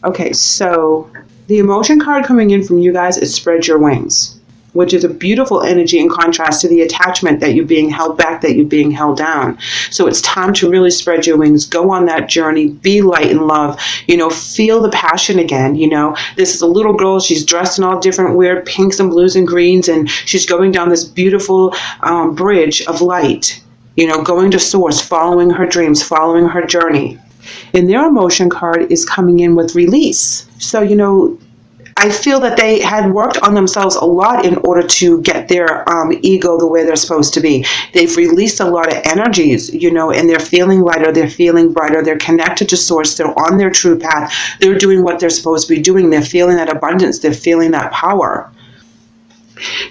Okay, so the emotion card coming in from you guys is spread your wings, which is a beautiful energy in contrast to the attachment that you're being held back, that you're being held down. So it's time to really spread your wings, go on that journey, be light and love, feel the passion again. This is a little girl, she's dressed in all different weird pinks and blues and greens, and she's going down this beautiful bridge of light, going to source, following her dreams, following her journey. And their emotion card is coming in with release. So, I feel that they had worked on themselves a lot in order to get their ego the way they're supposed to be. They've released a lot of energies, and they're feeling lighter, they're feeling brighter, they're connected to source, they're on their true path, they're doing what they're supposed to be doing, they're feeling that abundance, they're feeling that power.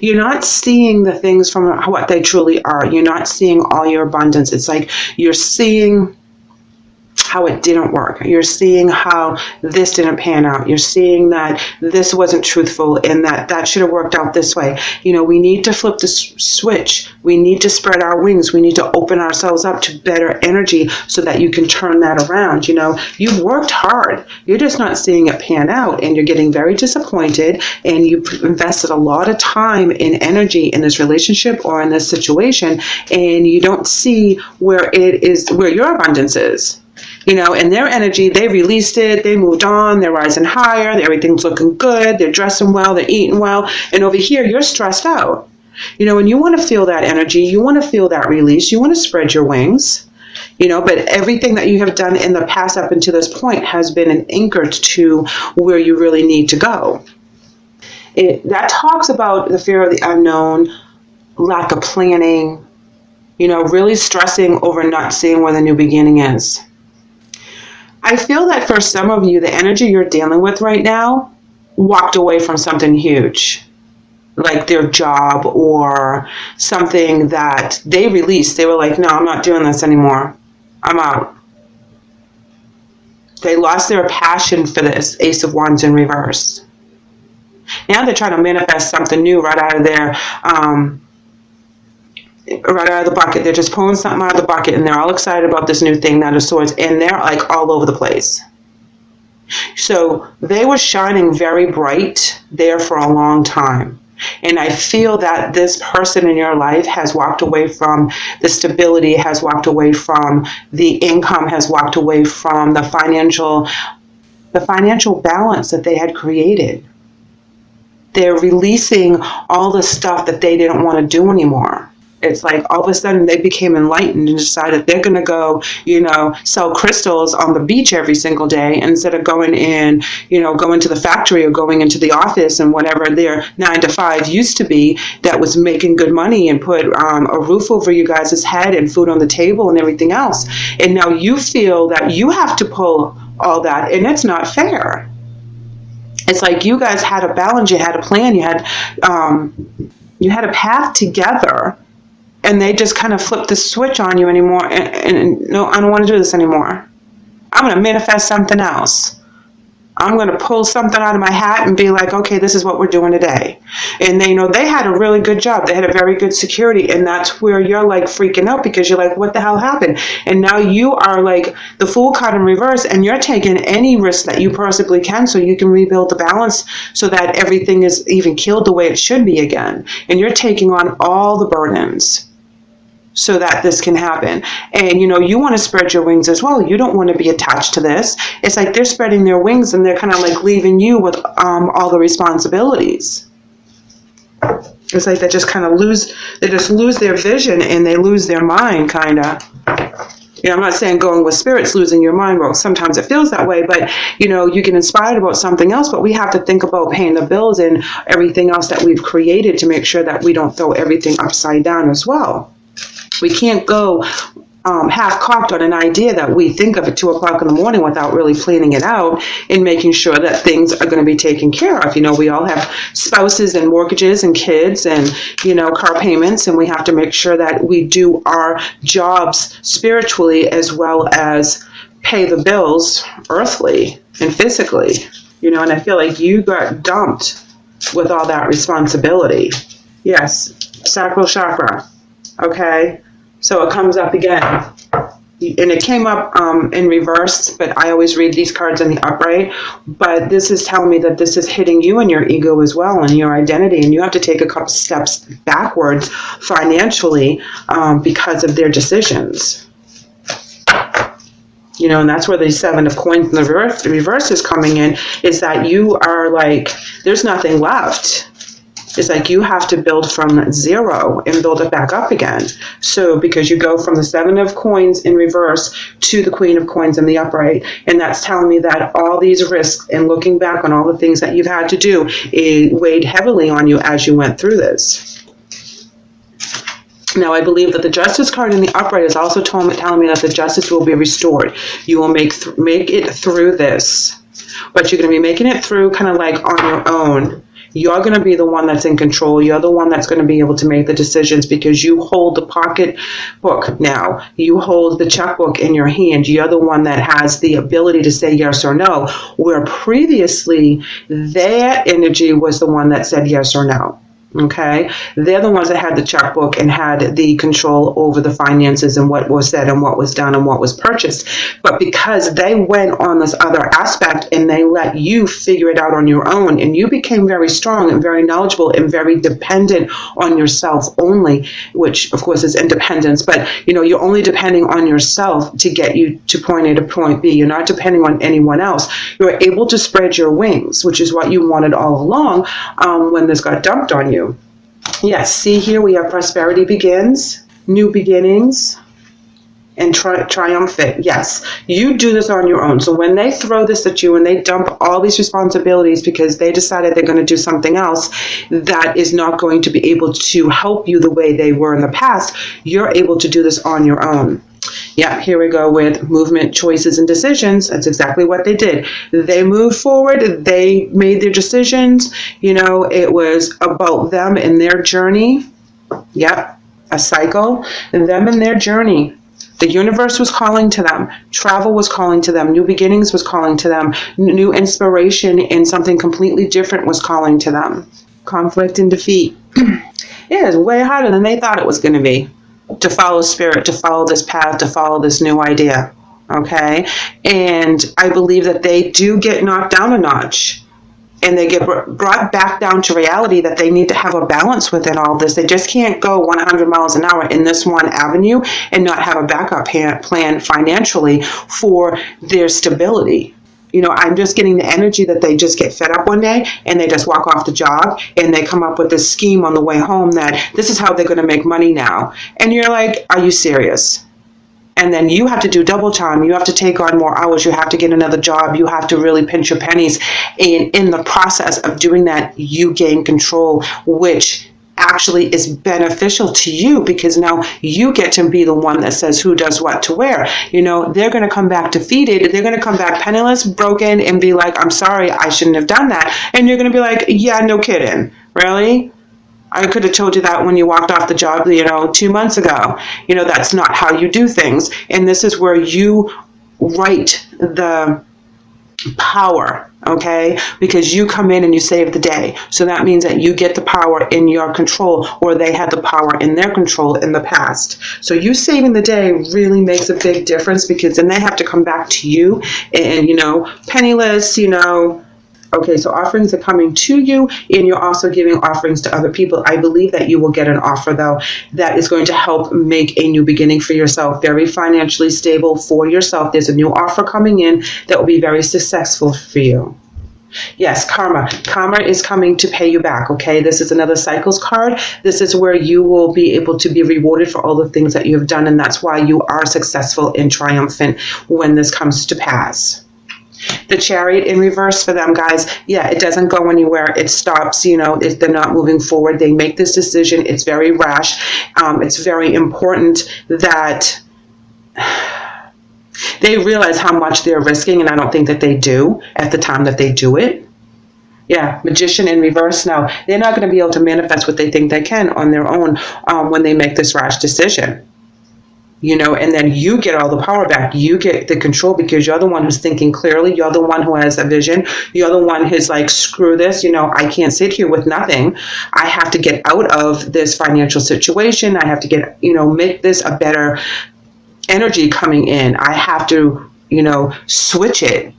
You're not seeing the things from what they truly are. You're not seeing all your abundance. It's like you're seeing how it didn't work. You're seeing how this didn't pan out. You're seeing that this wasn't truthful and that should have worked out this way. We need to flip the switch. We need to spread our wings. We need to open ourselves up to better energy so that you can turn that around. You've worked hard. You're just not seeing it pan out, and you're getting very disappointed, and you've invested a lot of time and energy in this relationship or in this situation, and you don't see where your abundance is. And their energy, they released it, they moved on, they're rising higher, everything's looking good, they're dressing well, they're eating well, and over here, you're stressed out. And you want to feel that energy, you want to feel that release, you want to spread your wings, but everything that you have done in the past up until this point has been an anchor to where you really need to go. That talks about the fear of the unknown, lack of planning, really stressing over not seeing where the new beginning is. I feel that for some of you, the energy you're dealing with right now walked away from something huge, like their job or something that they released. They were like, no, I'm not doing this anymore. I'm out. They lost their passion for this, Ace of Wands in reverse. Now they're trying to manifest something new right out of the bucket. They're just pulling something out of the bucket, and they're all excited about this new thing, Knight of Swords, and they're like all over the place. So they were shining very bright there for a long time. And I feel that this person in your life has walked away from the stability, has walked away from the income, has walked away from the financial balance that they had created. They're releasing all the stuff that they didn't want to do anymore. It's like all of a sudden they became enlightened and decided they're going to go, sell crystals on the beach every single day instead of going going to the factory or going into the office and whatever their 9 to 5 used to be that was making good money and put a roof over you guys' head and food on the table and everything else. And now you feel that you have to pull all that, and it's not fair. It's like you guys had a balance, you had a plan, you had a path together. And they just kind of flip the switch on you anymore. And no, I don't want to do this anymore. I'm going to manifest something else. I'm going to pull something out of my hat and be like, okay, this is what we're doing today. And they had a really good job. They had a very good security. And that's where you're like freaking out because you're like, what the hell happened? And now you are like the Fool card in reverse, and you're taking any risk that you possibly can so you can rebuild the balance so that everything is even killed the way it should be again. And you're taking on all the burdens so that this can happen. And, you want to spread your wings as well. You don't want to be attached to this. It's like they're spreading their wings and they're kind of like leaving you with all the responsibilities. It's like they just kind of lose their vision and they lose their mind, kind of. I'm not saying going with spirit's losing your mind. Well, sometimes it feels that way, but, you get inspired about something else, but we have to think about paying the bills and everything else that we've created to make sure that we don't throw everything upside down as well. We can't go half-cocked on an idea that we think of at 2 o'clock in the morning without really planning it out and making sure that things are going to be taken care of. We all have spouses and mortgages and kids and, car payments, and we have to make sure that we do our jobs spiritually as well as pay the bills earthly and physically. And I feel like you got dumped with all that responsibility. Yes, sacral chakra. Okay, so it comes up again. and it came up in reverse, but I always read these cards in the upright. But this is telling me that this is hitting you and your ego as well, and your identity, and you have to take a couple steps backwards financially because of their decisions. You know, and that's where the Seven of Coins in the reverse is coming in, is that you are like, there's nothing left. It's like you have to build from zero and build it back up again. So because you go from the Seven of Coins in reverse to the Queen of Coins in the upright. And that's telling me that all these risks and looking back on all the things that you've had to do, it weighed heavily on you as you went through this. Now, I believe that the Justice card in the upright is also telling me that the justice will be restored. You will make it through this. But you're going to be making it through kind of like on your own. You're going to be the one that's in control. You're the one that's going to be able to make the decisions because you hold the pocketbook now. You hold the checkbook in your hand. You're the one that has the ability to say yes or no, where previously their energy was the one that said yes or no. Okay, they're the ones that had the checkbook and had the control over the finances and what was said and what was done and what was purchased. But because they went on this other aspect and they let you figure it out on your own, and you became very strong and very knowledgeable and very dependent on yourself only, which of course is independence. But you know, you're only depending on yourself to get you to point A to point B. You're not depending on anyone else. You're able to spread your wings, which is what you wanted all along when this got dumped on you. Yes, see here we have prosperity begins, new beginnings, and triumphant. Yes, you do this on your own. So when they throw this at you and they dump all these responsibilities because they decided they're going to do something else that is not going to be able to help you the way they were in the past, you're able to do this on your own. Yeah, here we go with movement, choices, and decisions. That's exactly what they did. They moved forward. They made their decisions. You know, it was about them and their journey. Yep, a cycle. And them and their journey. The universe was calling to them. Travel was calling to them. New beginnings was calling to them. New inspiration and something completely different was calling to them. Conflict and defeat. It is way harder than they thought it was going to be. To follow spirit, to follow this path, to follow this new idea. Okay? And I believe that they do get knocked down a notch. And they get brought back down to reality that they need to have a balance within all this. They just can't go 100 miles an hour in this one avenue and not have a backup plan financially for their stability. You know, I'm just getting the energy that they just get fed up one day and they just walk off the job and they come up with this scheme on the way home that this is how they're going to make money now. And you're like, are you serious? And then you have to do double time. You have to take on more hours. You have to get another job. You have to really pinch your pennies. And in the process of doing that, you gain control, which actually is beneficial to you because now you get to be the one that says who does what to where. You know, they're going to come back defeated. They're going to come back penniless, broken, and be like, I'm sorry, I shouldn't have done that. And you're going to be like, yeah, no kidding. Really? I could have told you that when you walked off the job, 2 months ago. You know, that's not how you do things. And this is where you write the power, okay? Because you come in and you save the day. So that means that you get the power in your control, or they had the power in their control in the past. So you saving the day really makes a big difference because then they have to come back to you and, penniless, Okay, so offerings are coming to you, and you're also giving offerings to other people. I believe that you will get an offer, though, that is going to help make a new beginning for yourself, very financially stable for yourself. There's a new offer coming in that will be very successful for you. Yes, karma. Karma is coming to pay you back, okay? This is another cycles card. This is where you will be able to be rewarded for all the things that you have done, and that's why you are successful and triumphant when this comes to pass. The Chariot in reverse for them, guys. Yeah, it doesn't go anywhere. It stops, if they're not moving forward. They make this decision. It's very rash. It's very important that they realize how much they're risking, and I don't think that they do at the time that they do it. Yeah, Magician in reverse. No, they're not going to be able to manifest what they think they can on their own when they make this rash decision. And then you get all the power back. You get the control because you're the one who's thinking clearly. You're the one who has a vision. You're the one who's like, screw this. I can't sit here with nothing. I have to get out of this financial situation. I have to get, make this a better energy coming in. I have to, switch it.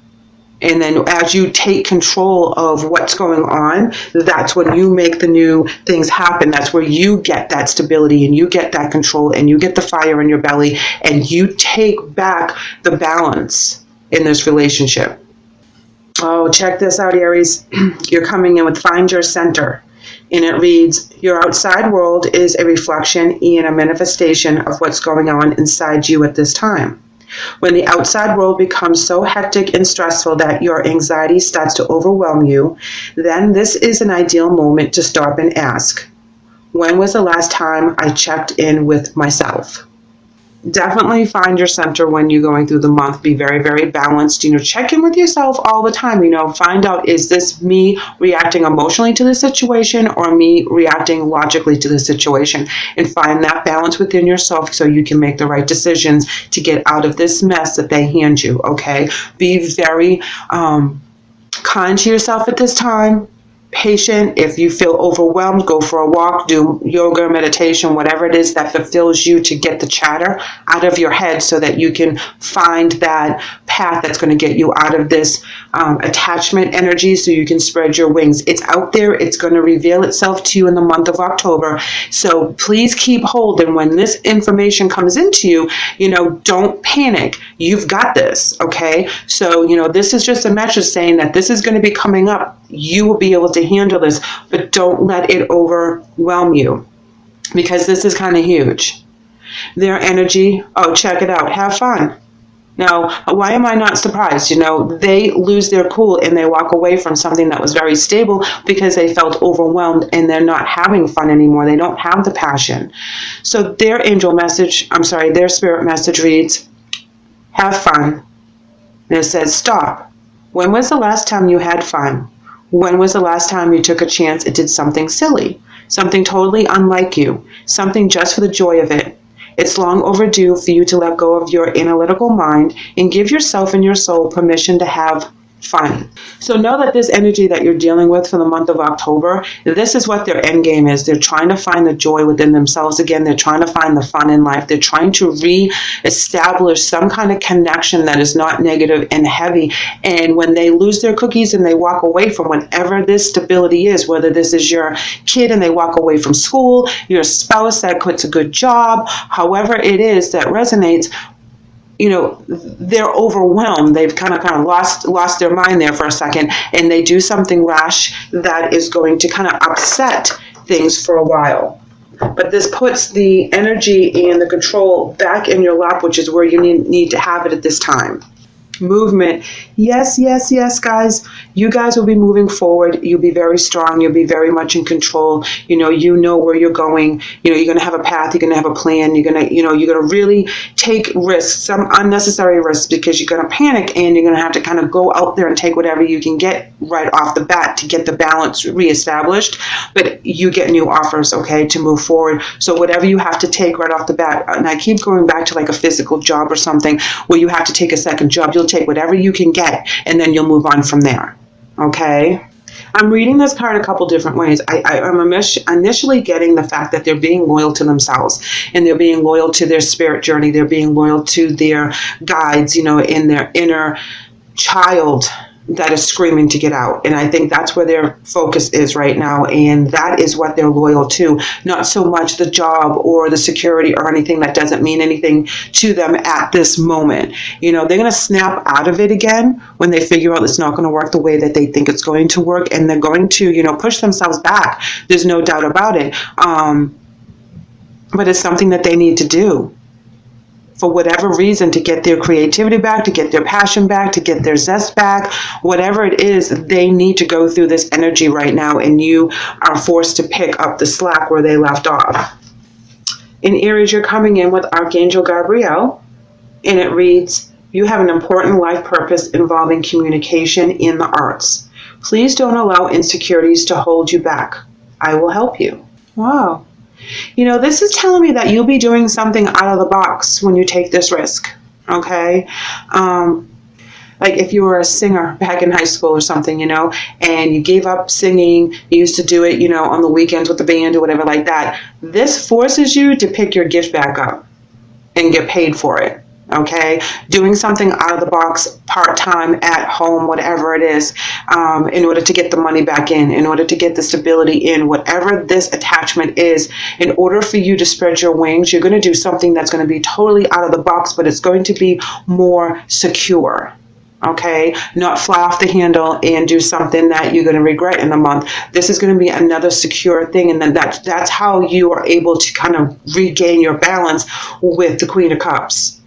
And then as you take control of what's going on, that's when you make the new things happen. That's where you get that stability and you get that control and you get the fire in your belly and you take back the balance in this relationship. Oh, check this out, Aries. You're coming in with Find Your Center. And it reads, your outside world is a reflection and a manifestation of what's going on inside you at this time. When the outside world becomes so hectic and stressful that your anxiety starts to overwhelm you, then this is an ideal moment to stop and ask, when was the last time I checked in with myself? Definitely find your center when you're going through the month. Be very, very balanced. Check in with yourself all the time. Find out, is this me reacting emotionally to the situation or me reacting logically to the situation? And find that balance within yourself so you can make the right decisions to get out of this mess that they hand you, okay? Be very kind to yourself at this time. Patient. If you feel overwhelmed, go for a walk, do yoga, meditation, whatever it is that fulfills you to get the chatter out of your head so that you can find that path that's going to get you out of this attachment energy so you can spread your wings. It's out there. It's going to reveal itself to you in the month of October. So please keep hold. And when this information comes into you, don't panic. You've got this. Okay. So, this is just a message saying that this is going to be coming up. You will be able to handle this, but don't let it overwhelm you because this is kind of huge. Their energy, check it out. Have fun. Now, why am I not surprised? They lose their cool and they walk away from something that was very stable because they felt overwhelmed and they're not having fun anymore. They don't have the passion. So their their spirit message reads, have fun. And it says, stop. When was the last time you had fun? When was the last time you took a chance and did something silly? Something totally unlike you. Something just for the joy of it. It's long overdue for you to let go of your analytical mind and give yourself and your soul permission to have fun. So know that this energy that you're dealing with for the month of October, this is what their end game is. They're trying to find the joy within themselves again. They're trying to find the fun in life. They're trying to re-establish some kind of connection that is not negative and heavy. And when they lose their cookies and they walk away from whatever this stability is, whether this is your kid and they walk away from school, your spouse that quits a good job, however it is that resonates, they're overwhelmed. They've kind of lost their mind there for a second, and they do something rash that is going to kind of upset things for a while. But this puts the energy and the control back in your lap, which is where you need to have it at this time. Movement. Yes, guys. You guys will be moving forward. You'll be very strong. You'll be very much in control. You know where you're going. You're going to have a path. You're going to have a plan. You're going to really take risks, some unnecessary risks, because you're going to panic and you're going to have to kind of go out there and take whatever you can get right off the bat to get the balance reestablished. But you get new offers, okay, to move forward. So whatever you have to take right off the bat, and I keep going back to like a physical job or something where you have to take a second job, you'll take whatever you can get and then you'll move on from there. Okay. I'm reading this card a couple different ways. I'm initially getting the fact that they're being loyal to themselves and they're being loyal to their spirit journey. They're being loyal to their guides, in their inner child that is screaming to get out. And I think that's where their focus is right now. And that is what they're loyal to. Not so much the job or the security or anything that doesn't mean anything to them at this moment. They're going to snap out of it again when they figure out it's not going to work the way that they think it's going to work. And they're going to, push themselves back. There's no doubt about it. But it's something that they need to do. For whatever reason, to get their creativity back, to get their passion back, to get their zest back, whatever it is, they need to go through this energy right now, and you are forced to pick up the slack where they left off. In Aries, you're coming in with Archangel Gabriel, and it reads, you have an important life purpose involving communication in the arts. Please don't allow insecurities to hold you back. I will help you. Wow. This is telling me that you'll be doing something out of the box when you take this risk, okay? Like if you were a singer back in high school or something, and you gave up singing, you used to do it, on the weekends with the band or whatever like that. This forces you to pick your gift back up. and get paid for it. Okay, doing something out of the box, part-time, at home, whatever it is, in order to get the money back in order to get the stability in, whatever this attachment is, in order for you to spread your wings, you're going to do something that's going to be totally out of the box, but it's going to be more secure. Okay, not fly off the handle and do something that you're going to regret in a month. This is going to be another secure thing, and then that's how you are able to kind of regain your balance with the Queen of Cups.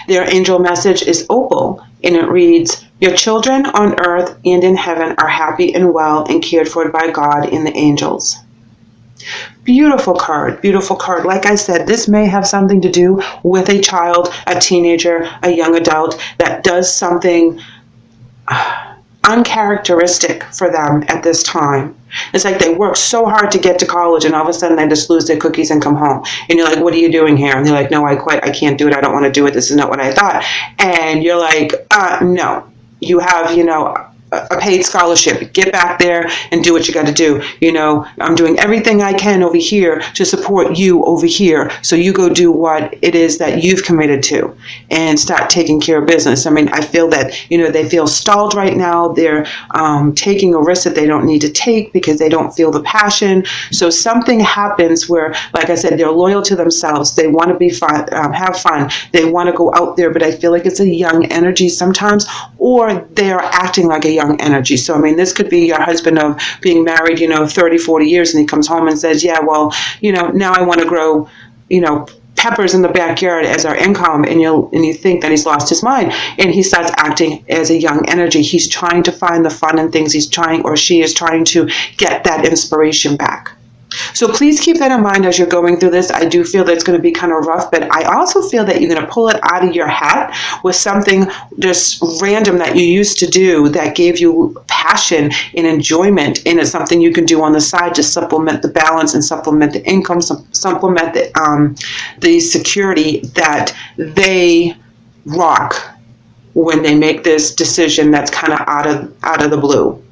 Their angel message is Opal, and it reads, your children on earth and in heaven are happy and well and cared for by God and the angels. Beautiful card, beautiful card. Like I said, this may have something to do with a child, a teenager, a young adult that does something uncharacteristic for them at this time. It's like they work so hard to get to college and all of a sudden they just lose their cookies and come home. And you're like, what are you doing here? And they're like, no, I quit. I can't do it. I don't want to do it. This is not what I thought. And you're like, no. You have, a paid scholarship. Get back there and do what you got to do. I'm doing everything I can over here to support you over here. So you go do what it is that you've committed to and start taking care of business. I mean, I feel that, they feel stalled right now. They're taking a risk that they don't need to take because they don't feel the passion. So something happens where, like I said, they're loyal to themselves. They want to be fun, have fun. They want to go out there, but I feel like it's a young energy sometimes, or they're acting like a young energy. So, I mean, this could be your husband of being married, 30, 40 years, and he comes home and says, yeah, well, now I want to grow, peppers in the backyard as our income, and you think that he's lost his mind, and he starts acting as a young energy. He's trying to find the fun in things. She is trying to get that inspiration back. So please keep that in mind as you're going through this. I do feel that it's going to be kind of rough, but I also feel that you're going to pull it out of your hat with something just random that you used to do that gave you passion and enjoyment, and it's something you can do on the side to supplement the balance and supplement the income, supplement the security that they rock when they make this decision that's kind of out of the blue.